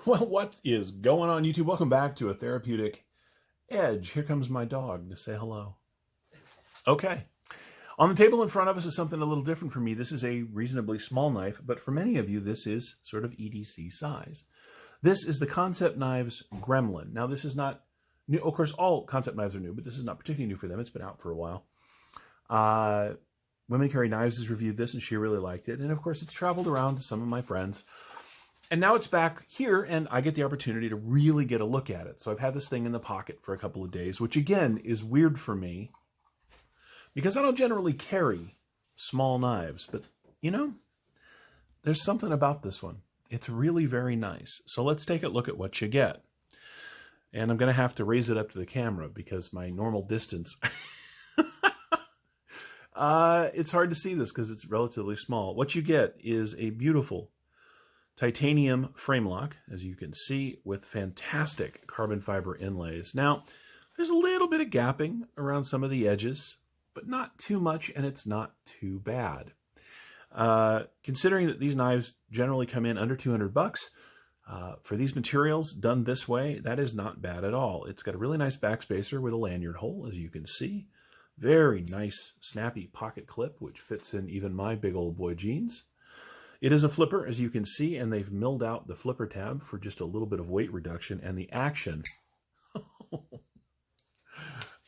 Well, what is going on, YouTube? Welcome back to A Therapeutic Edge. Here comes my dog to say hello. Okay. On the table in front of us is something a little different for me. This is a reasonably small knife, but for many of you, this is sort of EDC size. This is the Kansept Knives Gremlin. Now, this is not new. Of course, all Kansept knives are new, but this is not particularly new for them. It's been out for a while. Women Carry Knives has reviewed this, and she really liked it. And, of course, it's traveled around to some of my friends. And now it's back here, and I get the opportunity to really get a look at it. So I've had this thing in the pocket for a couple of days, which, again, is weird for me because I don't generally carry small knives. But, you know, there's something about this one. It's really very nice. So let's take a look at what you get. And I'm going to have to raise it up to the camera because my normal distance... it's hard to see this because it's relatively small. What you get is a beautiful titanium frame lock, as you can see, with fantastic carbon fiber inlays. Now, there's a little bit of gapping around some of the edges, but not too much, and it's not too bad. Considering that these knives generally come in under 200 bucks, for these materials done this way, that is not bad at all. It's got a really nice backspacer with a lanyard hole, as you can see. Very nice, snappy pocket clip, which fits in even my big old boy jeans. It is a flipper, as you can see, and they've milled out the flipper tab for just a little bit of weight reduction, and the action,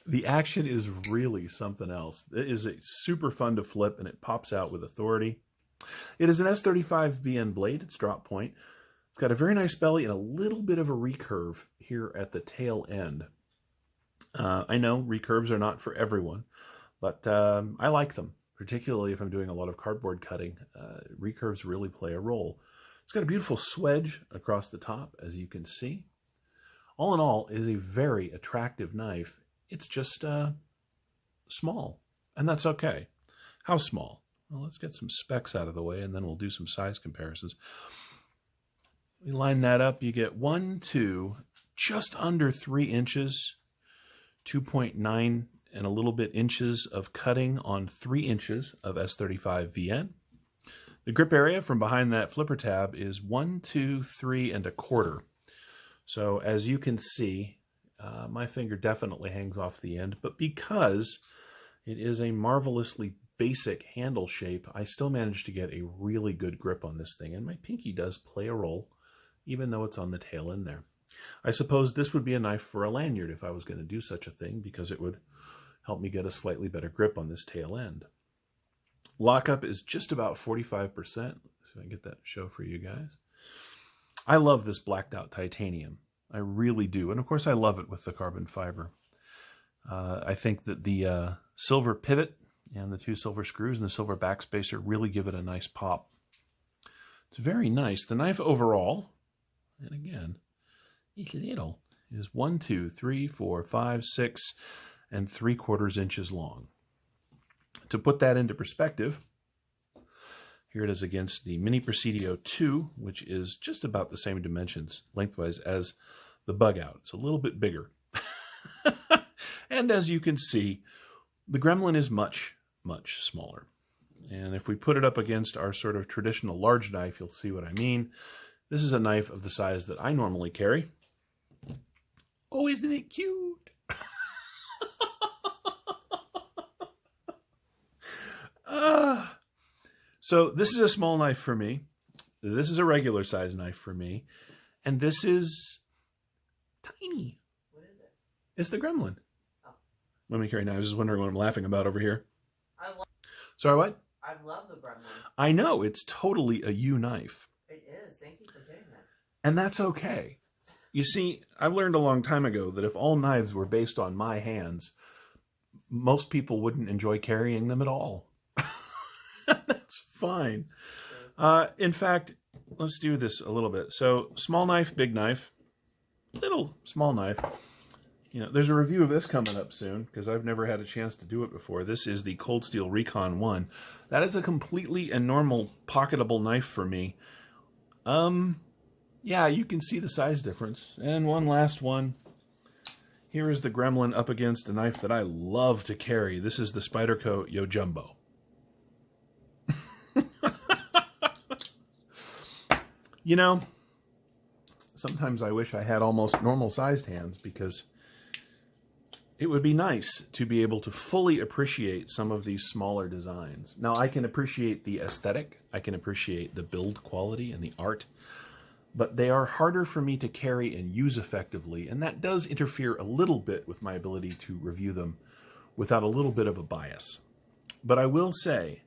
the action is really something else. It is super fun to flip, and it pops out with authority. It is an S35BN blade. It's drop point. It's got a very nice belly and a little bit of a recurve here at the tail end. I know recurves are not for everyone, but I like them. Particularly if I'm doing a lot of cardboard cutting, recurves really play a role. It's got a beautiful swedge across the top, as you can see. All in all, it is a very attractive knife. It's just small, and that's okay. How small? Well, let's get some specs out of the way, and then we'll do some size comparisons. We line that up. You get 1, 2, just under 3 inches, 2.9 and a little bit inches of cutting on 3 inches of S35VN. The grip area from behind that flipper tab is 1, 2, 3 and a quarter. So as you can see, my finger definitely hangs off the end, but because it is a marvelously basic handle shape, I still managed to get a really good grip on this thing, and my pinky does play a role, even though it's on the tail end there. I suppose this would be a knife for a lanyard if I was going to do such a thing, because it would help me get a slightly better grip on this tail end. Lockup is just about 45%. See if I can get that to show for you guys. I love this blacked out titanium. I really do. And of course I love it with the carbon fiber. I think that the silver pivot and the 2 silver screws and the silver backspacer really give it a nice pop. It's very nice. The knife overall, and again, it's little, is 1, 2, 3, 4, 5, 6, and 3/4 inches long. To put that into perspective, here it is against the Mini Presidio 2, which is just about the same dimensions lengthwise as the Bug Out. It's a little bit bigger. And as you can see, the Gremlin is much, much smaller. And if we put it up against our sort of traditional large knife, you'll see what I mean. This is a knife of the size that I normally carry. Oh, isn't it cute? So this is a small knife for me. This is a regular size knife for me. And this is tiny. What is it? It's the Gremlin. Oh. Women Carry Knives is wondering what I'm laughing about over here. Sorry, what? I love the Gremlin. I know, it's totally a U knife. It is. Thank you for doing that. And that's okay. You see, I've learned a long time ago that if all knives were based on my hands, most people wouldn't enjoy carrying them at all. That's fine. In fact, let's do this a little bit. So, small knife, big knife, little small knife. You know, there's a review of this coming up soon because I've never had a chance to do it before. This is the Cold Steel Recon 1. That is a completely and normal pocketable knife for me. Yeah, you can see the size difference. And one last one. Here is the Gremlin up against a knife that I love to carry. This is the Spyderco Yo Jumbo. You know, sometimes I wish I had almost normal-sized hands, because it would be nice to be able to fully appreciate some of these smaller designs. Now, I can appreciate the aesthetic, I can appreciate the build quality and the art, but they are harder for me to carry and use effectively, and that does interfere a little bit with my ability to review them without a little bit of a bias. But I will say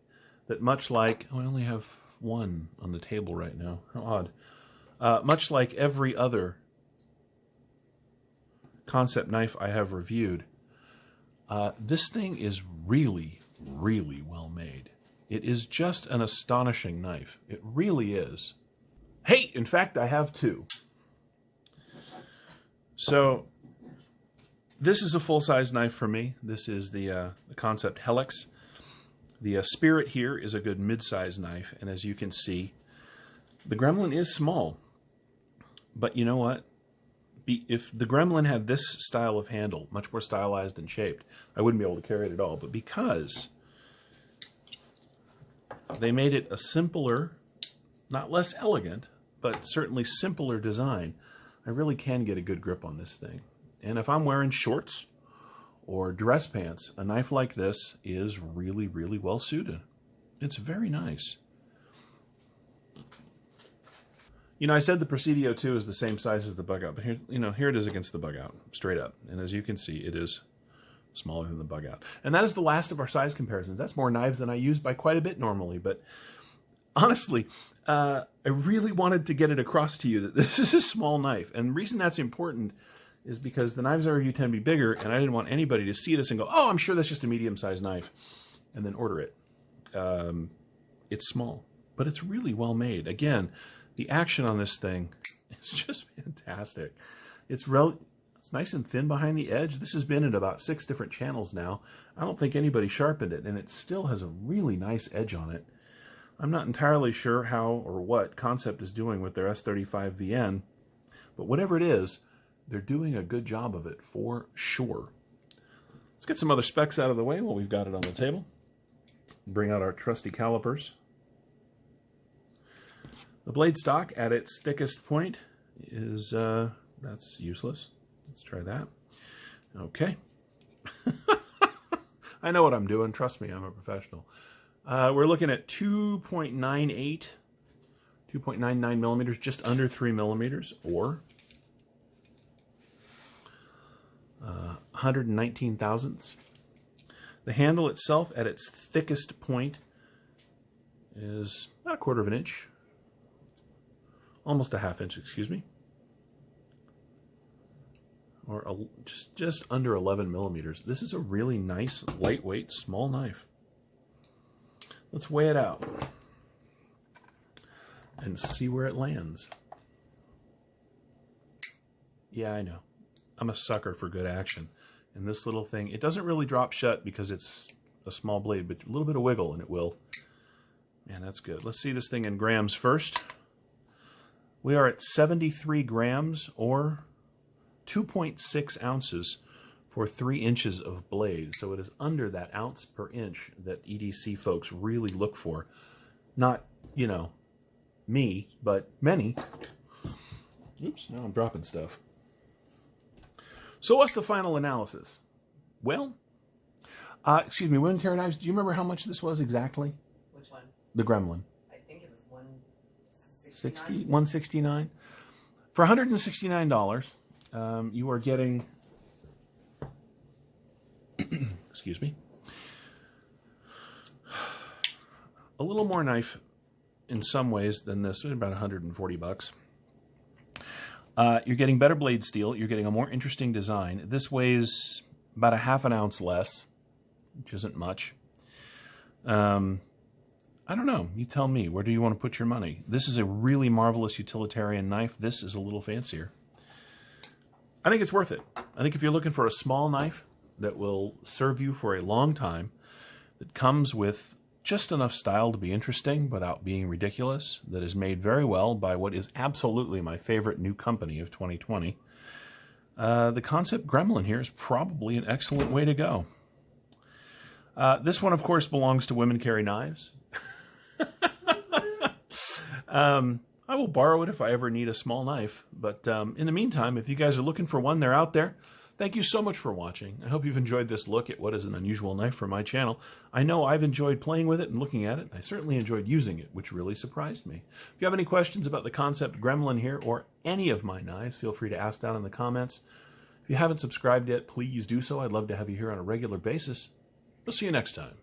that much like, oh, I only have one on the table right now, how odd. Much like every other Kansept knife I have reviewed, this thing is really, really well made. It is just an astonishing knife. It really is. Hey, in fact, I have two. So, this is a full-size knife for me. This is the Kansept Helix. The Spirit here is a good mid-size knife, and as you can see, the Gremlin is small. But you know what? If the Gremlin had this style of handle, much more stylized and shaped, I wouldn't be able to carry it at all. But because they made it a simpler, not less elegant, but certainly simpler design, I really can get a good grip on this thing. And if I'm wearing shorts or dress pants, a knife like this is really, really well suited. It's very nice. You know, I said the Presidio 2 is the same size as the Bug Out, but here, here it is against the Bug Out, straight up. And as you can see, it is smaller than the Bug Out. And that is the last of our size comparisons. That's more knives than I use by quite a bit normally, but honestly, I really wanted to get it across to you that this is a small knife. And the reason that's important is because the knives I review tend to be bigger, and I didn't want anybody to see this and go, oh, I'm sure that's just a medium-sized knife, and then order it. It's small, but it's really well made. Again, the action on this thing is just fantastic. It's nice and thin behind the edge. This has been in about 6 different channels now. I don't think anybody sharpened it, and it still has a really nice edge on it. I'm not entirely sure how or what Kansept is doing with their S35VN, but whatever it is, they're doing a good job of it for sure. Let's get some other specs out of the way while we've got it on the table. Bring out our trusty calipers. The blade stock at its thickest point is, that's useless. Let's try that. Okay. I know what I'm doing. Trust me, I'm a professional. We're looking at 2.98, 2.99 millimeters, just under 3 millimeters, or 119 thousandths. The handle itself at its thickest point is about 1/4 of an inch. Almost a 1/2 inch, excuse me. Or just under 11 millimeters. This is a really nice, lightweight, small knife. Let's weigh it out and see where it lands. Yeah, I know. I'm a sucker for good action. And this little thing, it doesn't really drop shut because it's a small blade, but a little bit of wiggle and it will. Man, that's good. Let's see this thing in grams first. We are at 73 grams, or 2.6 ounces for 3 inches of blade. So it is under that ounce per inch that EDC folks really look for. Not, me, but many. Oops, now I'm dropping stuff. So what's the final analysis? Well, excuse me, women carry knives. Do you remember how much this was exactly? Which one? The Gremlin. I think it was 169. 169. For $169, you are getting, excuse me, a little more knife in some ways than this, about 140 bucks. You're getting better blade steel. You're getting a more interesting design. This weighs about a 1/2 ounce less, which isn't much. I don't know. You tell me. Where do you want to put your money? This is a really marvelous utilitarian knife. This is a little fancier. I think it's worth it. I think if you're looking for a small knife that will serve you for a long time, that comes with just enough style to be interesting without being ridiculous, that is made very well by what is absolutely my favorite new company of 2020, the Kansept Gremlin here is probably an excellent way to go. This one, of course, belongs to Women Carry Knives. I will borrow it if I ever need a small knife. But in the meantime, if you guys are looking for one, they're out there. Thank you so much for watching. I hope you've enjoyed this look at what is an unusual knife for my channel. I know I've enjoyed playing with it and looking at it. I certainly enjoyed using it, which really surprised me. If you have any questions about the Kansept Gremlin here or any of my knives, feel free to ask down in the comments. If you haven't subscribed yet, please do so. I'd love to have you here on a regular basis. We'll see you next time.